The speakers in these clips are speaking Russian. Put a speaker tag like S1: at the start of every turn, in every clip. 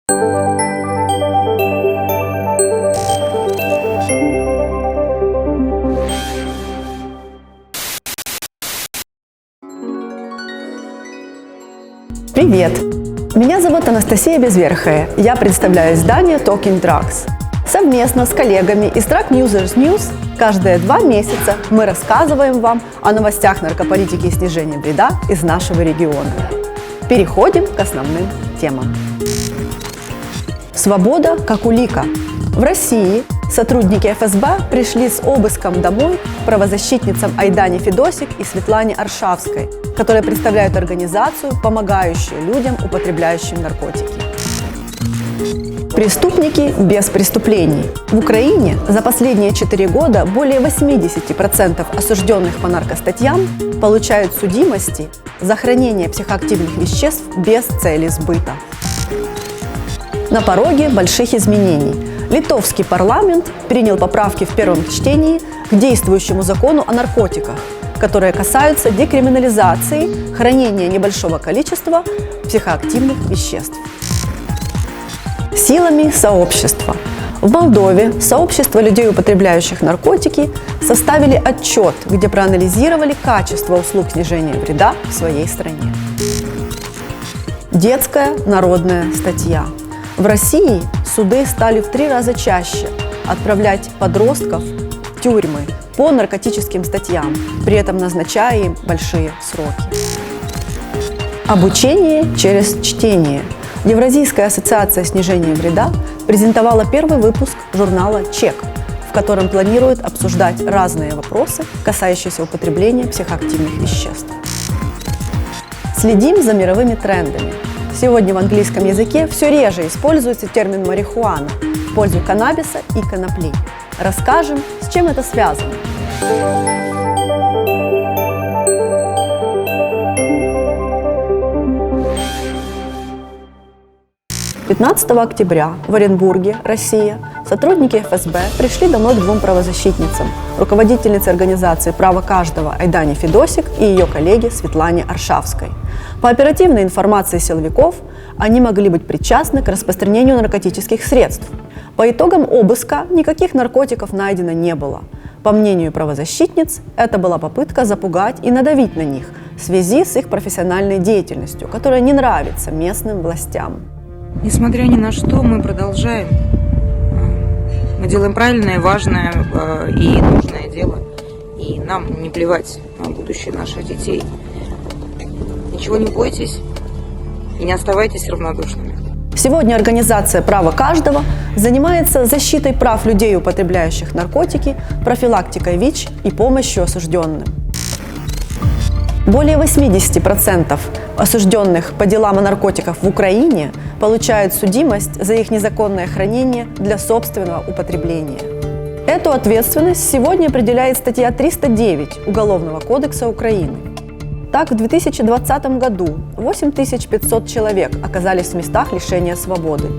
S1: Привет! Меня зовут Анастасия Безверхая. Я представляю издание Talking Drugs. Совместно с коллегами из Drug Users News каждые 2 месяца мы рассказываем вам о новостях наркополитики и снижения вреда из нашего региона. Переходим к основным темам. Свобода как улика. В России сотрудники ФСБ пришли с обыском домой к правозащитницам Айдане Федосик и Светлане Аршавской, которые представляют организацию, помогающую людям, употребляющим наркотики. Преступники без преступлений. В Украине за последние 4 года более 80% осужденных по наркостатьям получают судимости за хранение психоактивных веществ без цели сбыта. На пороге больших изменений. Литовский парламент принял поправки в первом чтении к действующему закону о наркотиках, которые касаются декриминализации хранения небольшого количества психоактивных веществ. Силами сообщества. В Молдове сообщество людей, употребляющих наркотики, составили отчет, где проанализировали качество услуг снижения вреда в своей стране. Детская народная статья. В России суды стали в 3 раза чаще отправлять подростков в тюрьмы по наркотическим статьям, при этом назначая им большие сроки. Обучение через чтение. Евразийская ассоциация снижения вреда презентовала первый выпуск журнала «Чек», в котором планирует обсуждать разные вопросы, касающиеся употребления психоактивных веществ. Следим за мировыми трендами. Сегодня в английском языке все реже используется термин «марихуана» в пользу каннабиса и конопли. Расскажем, с чем это связано. 15 октября в Оренбурге, Россия, сотрудники ФСБ пришли домой к 2 правозащитницам, руководительнице организации «Право каждого» Айдане Федосик и ее коллеге Светлане Аршавской. По оперативной информации силовиков, они могли быть причастны к распространению наркотических средств. По итогам обыска никаких наркотиков найдено не было. По мнению правозащитниц, это была попытка запугать и надавить на них в связи с их профессиональной деятельностью, которая не нравится местным властям.
S2: Несмотря ни на что, мы продолжаем. Мы делаем правильное, важное и нужное дело. И нам не плевать на будущее наших детей. Ничего не бойтесь и не оставайтесь равнодушными.
S1: Сегодня организация «Право каждого» занимается защитой прав людей, употребляющих наркотики, профилактикой ВИЧ и помощью осужденным. Более 80% осужденных по делам о наркотиках в Украине получают судимость за их незаконное хранение для собственного употребления. Эту ответственность сегодня определяет статья 309 Уголовного кодекса Украины. Так, в 2020 году 8500 человек оказались в местах лишения свободы.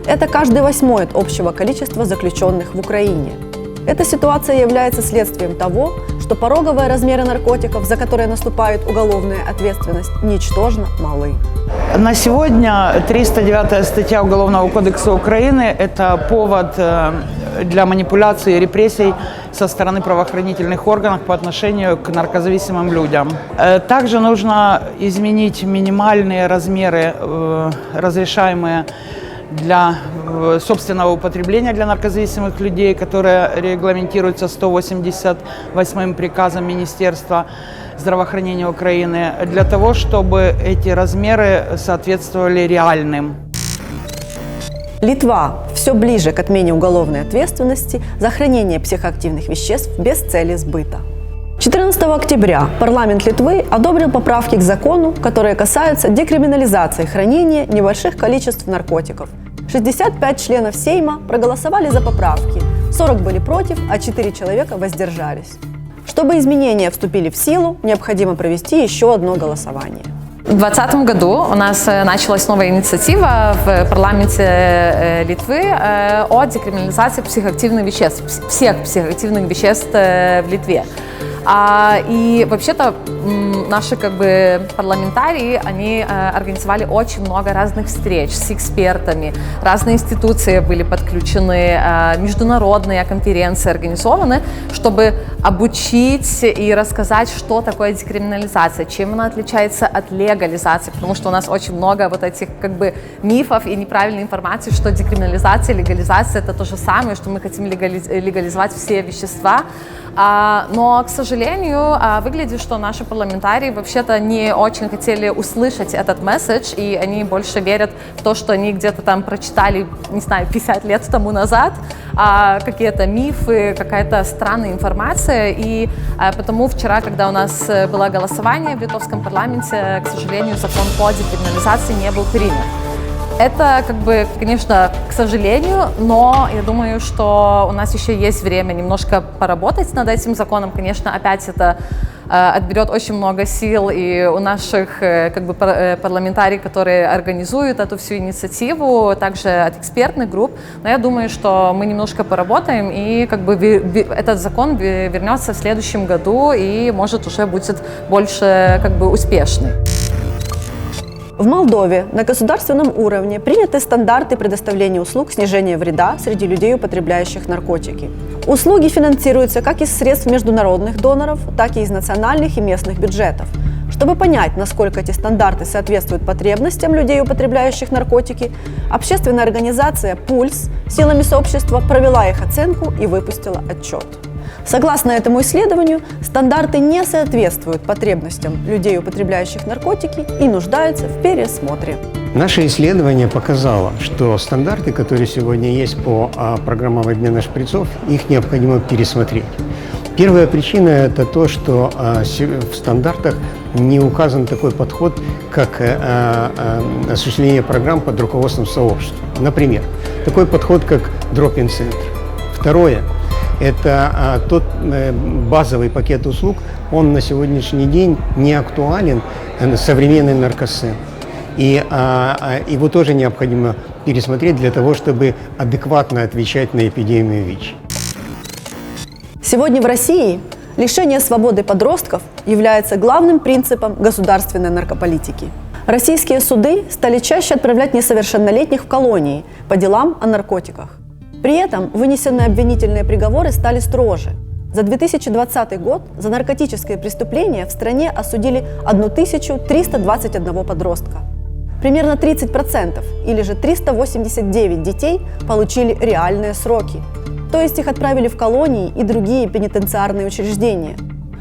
S1: Это каждый 8-й от общего количества заключенных в Украине. Эта ситуация является следствием того, что пороговые размеры наркотиков, за которые наступает уголовная ответственность, ничтожно малы.
S3: На сегодня 309 статья Уголовного кодекса Украины – это повод для манипуляции и репрессий со стороны правоохранительных органов по отношению к наркозависимым людям. Также нужно изменить минимальные размеры, разрешаемые для собственного употребления для наркозависимых людей, которые регламентируются 188-м приказом Министерства здравоохранения Украины, для того, чтобы эти размеры соответствовали реальным.
S1: Литва все ближе к отмене уголовной ответственности за хранение психоактивных веществ без цели сбыта. 14 октября парламент Литвы одобрил поправки к закону, которые касаются декриминализации хранения небольших количеств наркотиков. 65 членов Сейма проголосовали за поправки, 40 были против, а 4 человека воздержались. Чтобы изменения вступили в силу, необходимо провести еще одно голосование.
S4: В 2020 году у нас началась новая инициатива в парламенте Литвы о декриминализации психоактивных веществ, всех психоактивных веществ в Литве. И вообще-то наши парламентарии, они организовали очень много разных встреч с экспертами, разные институции были подключены, международные конференции организованы, чтобы обучить и рассказать, что такое декриминализация, чем она отличается от легализации, потому что у нас очень много вот этих мифов и неправильной информации, что декриминализация и легализация это то же самое, что мы хотим легализовать все вещества. Но, к сожалению, выглядит, что наши парламентарии вообще-то не очень хотели услышать этот месседж, и они больше верят в то, что они где-то там прочитали, не знаю, 50 лет тому назад, какие-то мифы, какая-то странная информация. И потому вчера, когда у нас было голосование в литовском парламенте, к сожалению, закон по декриминализации не был принят. Это, конечно, к сожалению, но я думаю, что у нас еще есть время немножко поработать над этим законом. Конечно, опять это отберет очень много сил и у наших парламентариев, которые организуют эту всю инициативу, также от экспертных групп. Но я думаю, что мы немножко поработаем, и этот закон вернется в следующем году и, может, уже будет больше успешный.
S1: В Молдове на государственном уровне приняты стандарты предоставления услуг снижения вреда среди людей, употребляющих наркотики. Услуги финансируются как из средств международных доноров, так и из национальных и местных бюджетов. Чтобы понять, насколько эти стандарты соответствуют потребностям людей, употребляющих наркотики, общественная организация «Пульс» силами сообщества провела их оценку и выпустила отчет. Согласно этому исследованию, стандарты не соответствуют потребностям людей, употребляющих наркотики, и нуждаются в пересмотре.
S5: Наше исследование показало, что стандарты, которые сегодня есть по программам обмена шприцов, их необходимо пересмотреть. Первая причина – это то, что в стандартах не указан такой подход, как осуществление программ под руководством сообщества. Например, такой подход, как дроп-ин-центр. Второе – это тот базовый пакет услуг, он на сегодняшний день не актуален, современный наркосцен. И его тоже необходимо пересмотреть для того, чтобы адекватно отвечать на эпидемию ВИЧ.
S1: Сегодня в России лишение свободы подростков является главным принципом государственной наркополитики. Российские суды стали чаще отправлять несовершеннолетних в колонии по делам о наркотиках. При этом вынесенные обвинительные приговоры стали строже. За 2020 год за наркотическое преступление в стране осудили 1321 подростка. Примерно 30% или же 389 детей получили реальные сроки, то есть их отправили в колонии и другие пенитенциарные учреждения.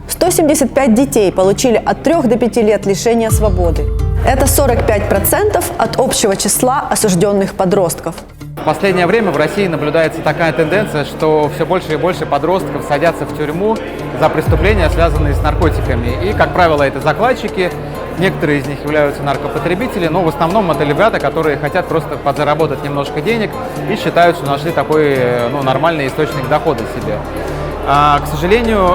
S1: 175 детей получили от 3 до 5 лет лишения свободы. Это 45% от общего числа осужденных подростков.
S6: В последнее время в России наблюдается такая тенденция, что все больше и больше подростков садятся в тюрьму за преступления, связанные с наркотиками. И, как правило, это закладчики, некоторые из них являются наркопотребители, но в основном это ребята, которые хотят просто подзаработать немножко денег и считают, что нашли такой нормальный источник дохода себе. К сожалению,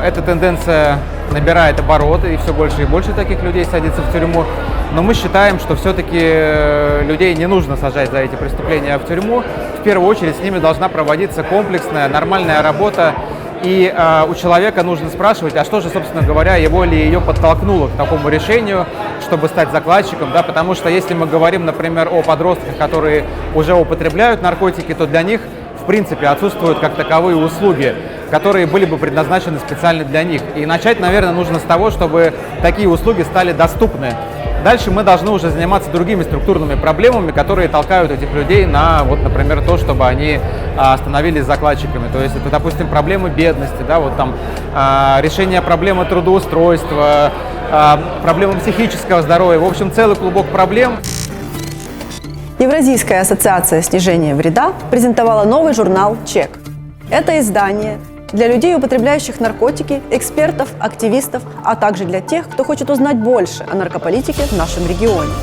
S6: эта тенденция набирает обороты, и все больше и больше таких людей садится в тюрьму. Но мы считаем, что все-таки людей не нужно сажать за эти преступления в тюрьму. В первую очередь с ними должна проводиться комплексная, нормальная работа. И у человека нужно спрашивать, а что же, собственно говоря, его или ее подтолкнуло к такому решению, чтобы стать закладчиком. Да? Потому что если мы говорим, например, о подростках, которые уже употребляют наркотики, то для них в принципе отсутствуют как таковые услуги, которые были бы предназначены специально для них. И начать, наверное, нужно с того, чтобы такие услуги стали доступны. Дальше мы должны уже заниматься другими структурными проблемами, которые толкают этих людей на, например, то, чтобы они становились закладчиками. То есть это, допустим, проблемы бедности, да, решение проблемы трудоустройства, проблемы психического здоровья. В общем, целый клубок проблем.
S1: Евразийская ассоциация снижения вреда презентовала новый журнал «Чек». Это издание для людей, употребляющих наркотики, экспертов, активистов, а также для тех, кто хочет узнать больше о наркополитике в нашем регионе.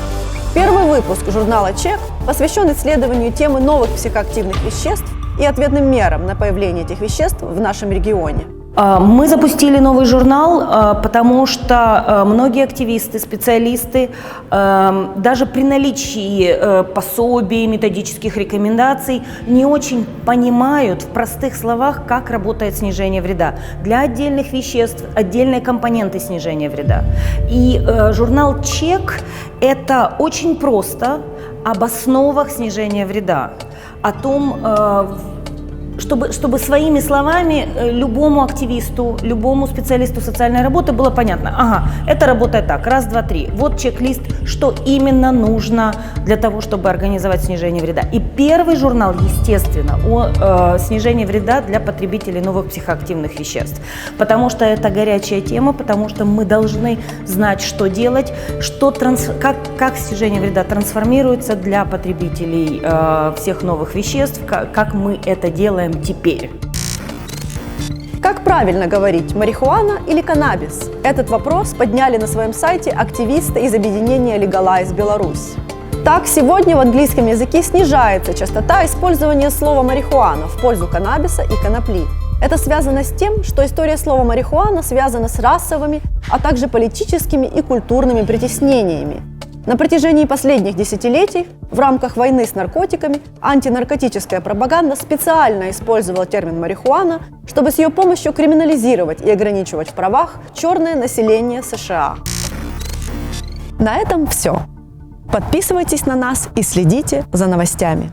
S1: Первый выпуск журнала «Чек» посвящен исследованию темы новых психоактивных веществ и ответным мерам на появление этих веществ в нашем регионе.
S2: Мы запустили новый журнал, потому что многие активисты, специалисты, даже при наличии пособий, методических рекомендаций, не очень понимают в простых словах, как работает снижение вреда. Для отдельных веществ отдельные компоненты снижения вреда. И журнал «Чек» – это очень просто об основах снижения вреда, о том, чтобы своими словами любому активисту, любому специалисту социальной работы было понятно. Ага, это работает так, раз, два, три. Вот чек-лист, что именно нужно для того, чтобы организовать снижение вреда. И первый журнал, естественно, о снижении вреда для потребителей новых психоактивных веществ. Потому что это горячая тема, потому что мы должны знать, что делать, как снижение вреда трансформируется для потребителей всех новых веществ, как мы это делаем теперь.
S1: Как правильно говорить, марихуана или каннабис? Этот вопрос подняли на своем сайте активисты из объединения Legalize Беларусь. Так, сегодня в английском языке снижается частота использования слова марихуана в пользу каннабиса и конопли. Это связано с тем, что история слова марихуана связана с расовыми, а также политическими и культурными притеснениями. На протяжении последних десятилетий в рамках войны с наркотиками антинаркотическая пропаганда специально использовала термин «марихуана», чтобы с ее помощью криминализировать и ограничивать в правах черное население США. На этом все. Подписывайтесь на нас и следите за новостями.